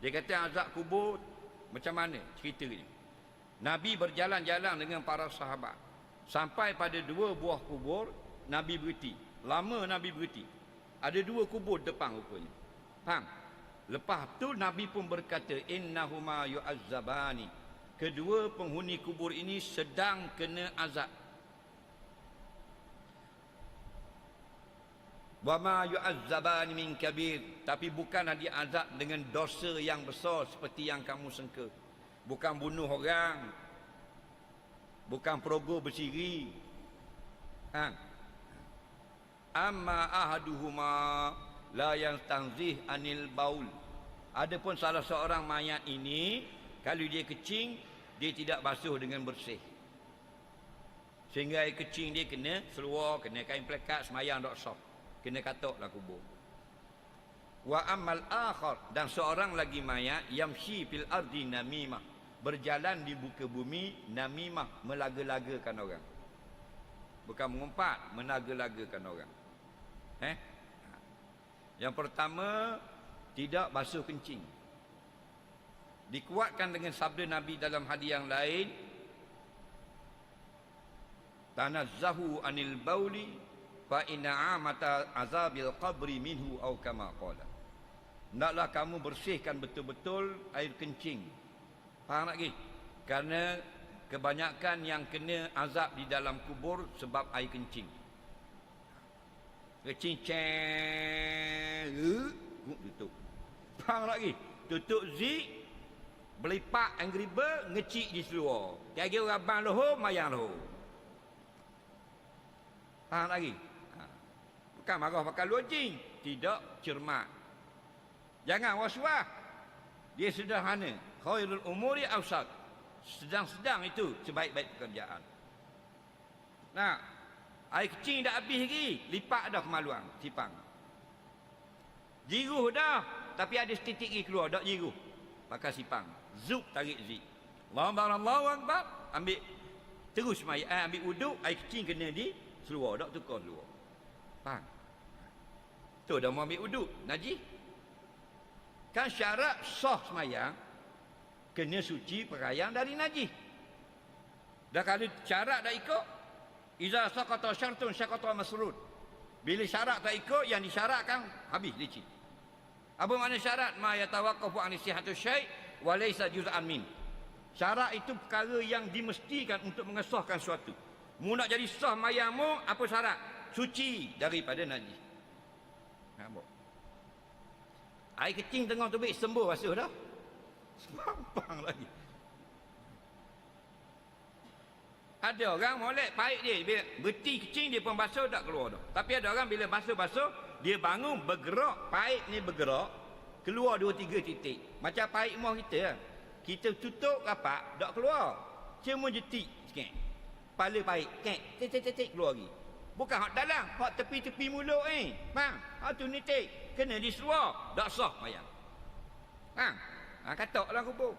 Dia kata azab kubur macam mana ceritanya. Nabi berjalan-jalan dengan para sahabat. Sampai pada 2 buah kubur, Nabi berhenti. Lama Nabi berhenti. Ada 2 kubur depan rupanya. Faham? Lepas tu Nabi pun berkata, innahuma yu'azzabani. Kedua penghuni kubur ini sedang kena azab. Wa ma yu'azzabani min kabir. Tapi bukanlah dia azab dengan dosa yang besar seperti yang kamu sangka. Bukan bunuh orang, bukan perogoh bersiri. Amma ahaduhuma la yastanzih anil baul. Adapun salah seorang mayat ini, kalau dia kecing, dia tidak basuh dengan bersih, sehingga air kecing dia kena seluar, kena kain pelekat, semayang tak sah, kena katuklah kubur. Wa ammal akhar, dan seorang lagi mayat, yamshi fil ardi namimah, berjalan di muka bumi, namimah, melaga-lagakan orang. Bukan mengumpat, menaga-lagakan orang. Yang pertama, tidak basuh kencing. Dikuatkan dengan sabda Nabi dalam hadis yang lain, tanazzahu anil bauli fa inna amata azabil qabri minhu aw kama qala. Hendaklah kamu bersihkan betul-betul air kencing. Faham lagi? Kerana kebanyakan yang kena azab di dalam kubur sebab air kencing. Kencing tutup. Faham lagi? Tutup zik, belipak Angry Bird, ngecik di seluar. Kaya orang bang lohor, mayang lohor. Faham lagi? Bukan marah pakai lojing, tidak cermat. Jangan was-was. Dia sederhana. Khairul umuri awsat. Sedang-sedang itu sebaik-baik pekerjaan. Nah, air kecing dah habis lagi, lipat dah kemaluan, sipang. Jiruh dah, tapi ada setitik lagi keluar, tak jiruh. Pakai sipang. Zup, tarik zik. Allahu Akbar, ambil terus ambil uduk, air kecing kena di seluar, tak tukar seluar. Faham? Tu dah mau ambil uduk, najis. Kan syarat sah semayang, kena suci perayaan dari najis. Dah kalau syarat dah ikut, iza saqata syartun syaqata masrud. Bila syarat tak ikut, yang disyaratkan habis licin. Apa makna syarat? Ma yatawaqqafu an sihhatu syai' wa laysa juz'an min. Syarat itu perkara yang dimestikan untuk mengesahkan sesuatu. Mu nak jadi sah mayangmu, apa syarat? Suci daripada najis. Nampak? Air kecing tengah tubik sembuh basuh dah. Semampang lagi. Ada orang molek pahit dia, bila berhenti kecing dia pun basuh tak keluar dah. Tapi ada orang bila basuh-basuh, dia bangun bergerak, pahit ni bergerak, keluar 2-3 titik. Macam pahit moh kita lah. Kita tutup rapat, tak keluar. Cuma jetik sikit. Kepala pahit, titik keluar lagi. Bukan hak dalam, hak tepi-tepi mulut ni. Faham? Hak tu nitik. Kena diseluar, tak sah mayang. Faham? Katok lah kubur.